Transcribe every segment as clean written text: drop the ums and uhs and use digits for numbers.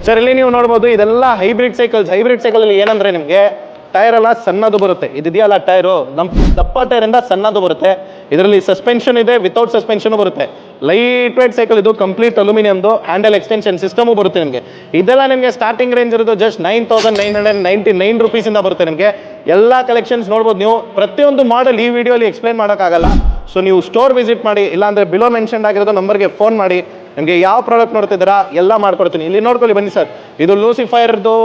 Sir ಇಲ್ಲಿ ನೀವು ನೋಡ್ಬೋದು ಇದೆಲ್ಲ ಹೈಬ್ರಿಡ್ ಸೈಕಲ್ ಅಲ್ಲಿ ಏನಂದ್ರೆ ನಿಮಗೆ ಟೈರ್ ಎಲ್ಲ ಸಣ್ಣದು ಬರುತ್ತೆ. ಇದೆಯಲ್ಲ ಟೈರು ದಪ್ಪ ಟೈರಿಂದ ಸಣ್ಣದು ಬರುತ್ತೆ. ಇದರಲ್ಲಿ ಸಸ್ಪೆನ್ಷನ್ ಇದೆ, ವಿತೌಟ್ ಸಸ್ಪೆನ್ಷನ್ ಬರುತ್ತೆ. ಲೈಟ್ ವೇಟ್ ಸೈಕಲ್ ಇದು, ಕಂಪ್ಲೀಟ್ ಅಲ್ಯೂಮಿನಿಯಮ್ದು ಹ್ಯಾಂಡಲ್ ಎಕ್ಸ್ಟೆನ್ಷನ್ ಸಿಸ್ಟಮು ಬರುತ್ತೆ ನಿಮಗೆ. ಇದೆಲ್ಲ ನಿಮಗೆ ಸ್ಟಾರ್ಟಿಂಗ್ ರೇಂಜ್ ಇರೋದು ಜಸ್ಟ್ 9,999 ರುಪೀಸಿಂದ ಬರುತ್ತೆ ನಿಮಗೆ. ಎಲ್ಲ ಕಲೆಕ್ಷನ್ಸ್ ನೋಡ್ಬೋದು ನೀವು. ಪ್ರತಿಯೊಂದು ಮಾಡೆಲ್ ಈ ವಿಡಿಯೋಲಿ ಎಕ್ಸ್ಪ್ಲೈನ್ ಮಾಡೋಕ್ಕಾಗಲ್ಲ. ಸೊ ನೀವು ಸ್ಟೋರ್ ವಿಸಿಟ್ ಮಾಡಿ, ಇಲ್ಲಾಂದ್ರೆ ಬಿಲೋ ಮೆನ್ಷನ್ ಆಗಿರೋದು ನಂಬರ್ಗೆ ಫೋನ್ ಮಾಡಿ. ನಿಮಗೆ ಯಾವ ಪ್ರಾಡಕ್ಟ್ ನೋಡ್ತಿದ್ದೀರಾ ಎಲ್ಲ ಮಾಡ್ಕೊಡ್ತೀನಿ. ಇಲ್ಲಿ ನೋಡ್ಕೊಳ್ಳಿ ಬನ್ನಿ ಸರ್. ಇದು ಲೂಸಿಫೈರ್ದು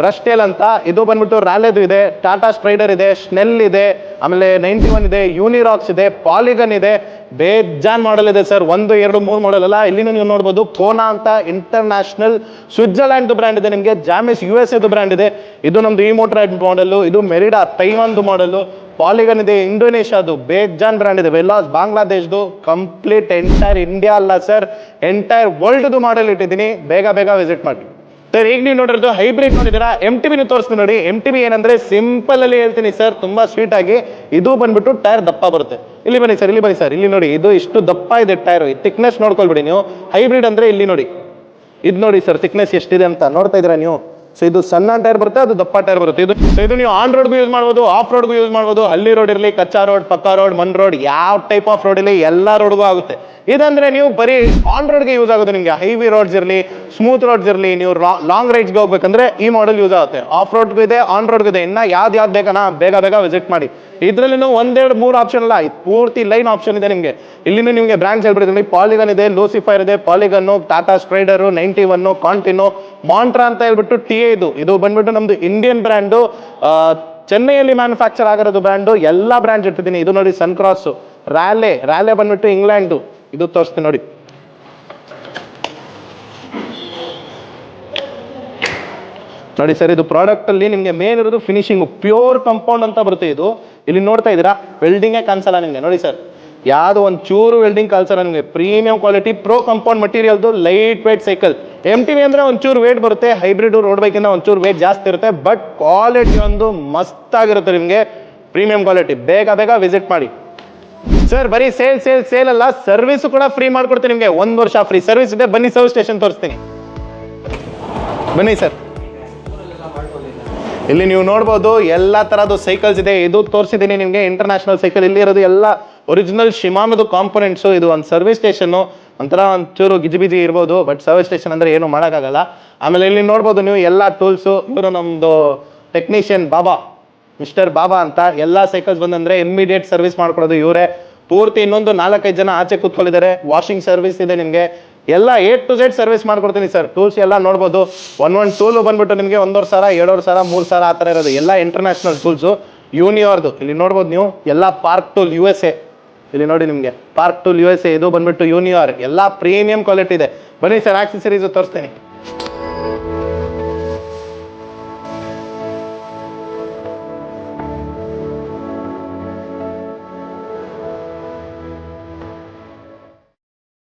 ರಸ್ಟೇಲ್ ಅಂತ, ಇದು ಬಂದ್ಬಿಟ್ಟು ರ್ಯಾಲೆದು ಇದೆ, ಟಾಟಾ ಸ್ಪ್ರೈಡರ್ ಇದೆ, ಸ್ನೆಲ್ ಇದೆ, ಆಮೇಲೆ 91 ಇದೆ, ಯೂನಿರಾಕ್ಸ್ ಇದೆ, ಪಾಲಿಗನ್ ಇದೆ, ಬೇಜಾನ್ ಮಾಡೆಲ್ ಇದೆ ಸರ್. 1, 2, 3 ಮಾಡೆಲ್ ಅಲ್ಲ. ಇಲ್ಲಿ ನೀವು ನೋಡ್ಬೋದು ಕೋನಾ ಅಂತ ಇಂಟರ್ನ್ಯಾಷನಲ್ ಸ್ವಿಟ್ಜರ್ಲ್ಯಾಂಡ್ ಬ್ರ್ಯಾಂಡ್ ಇದೆ ನಿಮಗೆ. ಜಾಮಿಸ್ USA ಬ್ರ್ಯಾಂಡ್ ಇದೆ. ಇದು ನಮ್ದು ಇಮೋಟ್ರೈಡ್ ಮಾಡೆಲ್. ಇದು ಮೆರಿಡಾ ತೈವಾನ್ದು ಮಾಡೆಲ್. ಪಾಲಿಗನ್ ಇದೆ, ಇಂಡೋನೇಷ್ಯಾದು ಬೇಜಾನ್ ಬ್ರ್ಯಾಂಡ್ ಇದೆ. ವೆಲಾಸ್ ಬಾಂಗ್ಲಾದೇಶ್ದು. ಕಂಪ್ಲೀಟ್ ಎಂಟೈರ್ ಇಂಡಿಯಾ ಅಲ್ಲ ಸರ್, ಎಂಟೈರ್ ವರ್ಲ್ಡ್ದು ಮಾಡೆಲ್ ಇಟ್ಟಿದ್ದೀನಿ. ಬೇಗ ವಿಸಿಟ್ ಮಾಡಿ ಸರ್. ಈಗ ನೀವು ನೋಡಿರೋದು ಹೈಬ್ರಿಡ್ ನೋಡಿದ್ದೀರಾ. MTB ನೀವು ತೋರಿಸ್ತೀನಿ ನೋಡಿ. MTB ಏನಂದ್ರೆ ಸಿಂಪಲ್ ಅಲ್ಲಿ ಹೇಳ್ತೀನಿ ಸರ್, ತುಂಬಾ ಸ್ವೀಟ್ ಆಗಿ. ಇದು ಬಂದ್ಬಿಟ್ಟು ಟೈರ್ ದಪ್ಪ ಬರುತ್ತೆ. ಇಲ್ಲಿ ಬನ್ನಿ ಸರ್, ಇಲ್ಲಿ ನೋಡಿ. ಇದು ಇಷ್ಟು ದಪ್ಪ ಇದೆ ಟೈರ್. ಥಿಕ್ನೆಸ್ ನೋಡ್ಕೊಳ್ಬಿಡಿ ನೀವು. ಹೈಬ್ರಿಡ್ ಅಂದ್ರೆ ಇಲ್ಲಿ ನೋಡಿ, ಇದು ನೋಡಿ ಸರ್ ಥಿಕ್ನೆಸ್ ಎಷ್ಟಿದೆ ಅಂತ ನೋಡ್ತಾ ಇದ್ದೀರಾ ನೀವು. ಸೊ ಇದು ಸಣ್ಣ ಟೈರ್ ಬರುತ್ತೆ, ಅದು ದಪ್ಪ ಟೈರ್ ಬರುತ್ತೆ. ಇದು ನೀವು ಆನ್ ರೋಡ್ಗೂ ಯೂಸ್ ಮಾಡ್ಬೋದು, ಆಫ್ ರೋಡ್ಗೂ ಯೂಸ್ ಮಾಡ್ಬೋದು. ಹಳ್ಳಿ ರೋಡ್ ಇರಲಿ, ಕಚ್ಚಾ ರೋಡ್, ಪಕ್ಕಾ ರೋಡ್, ಮನ್ ರೋಡ್, ಯಾವ ಟೈಪ್ ಆಫ್ ರೋಡ್ ಇರಲಿ ಎಲ್ಲ ರೋಡ್ಗೂ ಆಗುತ್ತೆ. ಇದಂದ್ರೆ ನೀವು ಬರೀ ಆನ್ ರೋಡ್ಗೆ ಯೂಸ್ ಆಗುತ್ತೆ ನಿಮಗೆ. ಹೈವೇ ರೋಡ್ಸ್ ಇರಲಿ, ಸ್ಮೂತ್ ರೋಡ್ಸ್ ಇರಲಿ, ನೀವು ಲಾಂಗ್ ರೈಡ್ಸ್ಗೆ ಹೋಗ್ಬೇಕಂದ್ರೆ ಈ ಮಾಡೆಲ್ ಯೂಸ್ ಆಗುತ್ತೆ. ಆಫ್ ರೋಡ್ಗೂ ಇದೆ, ಆನ್ ರೋಡ್ಗೂ ಇದೆ. ಇನ್ನ ಯಾವ್ದು ಬೇಕನಾ ಬೇಗ ವಿಸಿಟ್ ಮಾಡಿ. ಇದರಲ್ಲಿ 1, 2, 3 ಆಪ್ಷನ್ ಅಲ್ಲ, ಪೂರ್ತಿ ಲೈನ್ ಆಪ್ಷನ್ ಇದೆ ನಿಮಗೆ. ಇಲ್ಲಿನೂ ನಿಮಗೆ ಬ್ರ್ಯಾಂಡ್ಸ್ ಹೇಳ್ಬಿಡ್ತೀನಿ. ಪಾಲಿಗನ್ ಇದೆ, ಲೂಸಿಫೈರ್ ಇದೆ, ಪಾಲಿಗನ್ನು, ಟಾಟಾ ಸ್ಪ್ರೈಡರು, 91, ಕಾಂಟಿನೋ, ಮಾಂಟ್ರಾ ಅಂತ ಹೇಳ್ಬಿಟ್ಟು TA ಇದು ಬಂದ್ಬಿಟ್ಟು ನಮ್ದು ಇಂಡಿಯನ್ ಬ್ರ್ಯಾಂಡು, ಚೆನ್ನೈಯಲ್ಲಿ ಮ್ಯಾನುಫ್ಯಾಕ್ಚರ್ ಆಗಿರೋದು ಬ್ರ್ಯಾಂಡು. ಎಲ್ಲ ಬ್ರ್ಯಾಂಡ್ಸ್ ಇಟ್ಟಿದ್ದೀನಿ. ಇದು ನೋಡಿ ಸನ್ ಕ್ರಾಸ್, ರ್ಯಾಲೆ ಬಂದ್ಬಿಟ್ಟು ಇಂಗ್ಲೆಂಡು. ಇದು ತೋರಿಸ್ತೀನಿ ನೋಡಿ. ನೋಡಿ ಸರ್, ಇದು ಪ್ರಾಡಕ್ಟ್ ಅಲ್ಲಿ ನಿಮಗೆ ಮೇನ್ ಇರೋದು ಫಿನಿಶಿಂಗ್ ಪ್ಯೂರ್ ಕಂಪೌಂಡ್ ಅಂತ ಬರುತ್ತೆ. ಇದು ಇಲ್ಲಿ ನೋಡ್ತಾ ಇದ್ದೀರಾ, ವೆಲ್ಡಿಂಗೇ ಕಾಣಿಸಲ್ಲ ನಿಮಗೆ. ನೋಡಿ ಸರ್, ಯಾವ್ದು ಒಂದು ಚೂರು ವೆಲ್ಡಿಂಗ್ ಕಾಣಿಸಲ್ಲ ನಿಮಗೆ. ಪ್ರೀಮಿಯಂ ಕ್ವಾಲಿಟಿ ಪ್ರೋ ಕಂಪೌಂಡ್ ಮಟೀರಿಯಲ್ದು ಲೈಟ್ ವೇಟ್ ಸೈಕಲ್. MTB ಅಂದ್ರೆ ಒಂಚೂರು ವೇಟ್ ಬರುತ್ತೆ, ಹೈಬ್ರಿಡ್ ರೋಡ್ ಬೈಕಿಂದ ಒಂಚೂರು ವೇಟ್ ಜಾಸ್ತಿ ಇರುತ್ತೆ. ಬಟ್ ಕ್ವಾಲಿಟಿ ಒಂದು ಮಸ್ತ್ ಆಗಿರುತ್ತೆ ನಿಮಗೆ, ಪ್ರೀಮಿಯಂ ಕ್ವಾಲಿಟಿ. ಬೇಗ ವಿಸಿಟ್ ಮಾಡಿ ಸರ್. ಬರೀ ಸೇಲ್ ಅಲ್ಲ, ಸರ್ವಿಸ್ ಕೂಡ ಫ್ರೀ ಮಾಡ್ಕೊಡ್ತೀನಿ ನಿಮಗೆ. 1 ವರ್ಷ ಫ್ರೀ ಸರ್ವಿಸ್ ಇದೆ. ಬನ್ನಿ ಸರ್ವಿಸ್ ಸ್ಟೇಷನ್ ತೋರಿಸ್ತೀನಿ. ಬನ್ನಿ ಸರ್. ಇಲ್ಲಿ ನೀವು ನೋಡ್ಬೋದು ಎಲ್ಲ ತರಹದ್ದು ಸೈಕಲ್ಸ್ ಇದೆ. ಇದು ತೋರಿಸಿದ್ದೀನಿ ನಿಮಗೆ ಇಂಟರ್ನ್ಯಾಷನಲ್ ಸೈಕಲ್. ಇಲ್ಲಿ ಇರೋದು ಎಲ್ಲ ಒರಿಜಿನಲ್ ಶಿಮಾನದು ಕಾಂಪೊನೆಂಟ್ಸು. ಇದು ಒಂದು ಸರ್ವಿಸ್ ಸ್ಟೇಷನ್ನು, ಒಂಥರ ಒಂಚೂರು ಗಿಜಿಬಿಜಿ ಇರ್ಬೋದು, ಬಟ್ ಸರ್ವಿಸ್ ಸ್ಟೇಷನ್ ಅಂದರೆ ಏನು ಮಾಡೋಕ್ಕಾಗಲ್ಲ. ಆಮೇಲೆ ಇಲ್ಲಿ ನೋಡ್ಬೋದು ನೀವು ಎಲ್ಲ ಟೂಲ್ಸು. ಇವರು ನಮ್ಮದು ಟೆಕ್ನಿಷಿಯನ್ ಮಿಸ್ಟರ್ ಬಾಬಾ ಅಂತ. ಎಲ್ಲ ಸೈಕಲ್ಸ್ ಬಂದಂದ್ರೆ ಇಮಿಡಿಯೇಟ್ ಸರ್ವಿಸ್ ಮಾಡ್ಕೊಡೋದು ಇವರೇ. ಪೂರ್ತಿ ಇನ್ನೊಂದು 4-5 ಜನ ಆಚೆ ಕೂತ್ಕೊಂಡಿದ್ದಾರೆ. ವಾಷಿಂಗ್ ಸರ್ವಿಸ್ ಇದೆ ನಿಮಗೆ. ಎಲ್ಲ A to Z ಸರ್ವಿಸ್ ಮಾಡ್ಕೊಡ್ತೀನಿ ಸರ್. ಟೂಲ್ಸ್ ಎಲ್ಲ ನೋಡ್ಬೋದು. ಒಂದು ಟೂಲು ಬಂದ್ಬಿಟ್ಟು ನಿಮಗೆ 1,500, 2,500, 3,000 ಆ ಥರ ಇರೋದು. ಎಲ್ಲ ಇಂಟರ್ನ್ಯಾಷನಲ್ ಟೂಲ್ಸು, ಯೂನಿವರ್ದು. ಇಲ್ಲಿ ನೋಡ್ಬೋದು ನೀವು. ಎಲ್ಲ ಪಾರ್ಕ್ ಟೂಲ್ USA. ಇಲ್ಲಿ ನೋಡಿ ನಿಮಗೆ ಪಾರ್ಕ್ ಟೂಲ್ USA. ಇದು ಬಂದ್ಬಿಟ್ಟು ಯೂನಿವರ್. ಎಲ್ಲ ಪ್ರೀಮಿಯಂ ಕ್ವಾಲಿಟಿ ಇದೆ. ಬನ್ನಿ ಸರ್, ಆಕ್ಸೆಸರೀಸ್ ತೋರಿಸ್ತೀನಿ.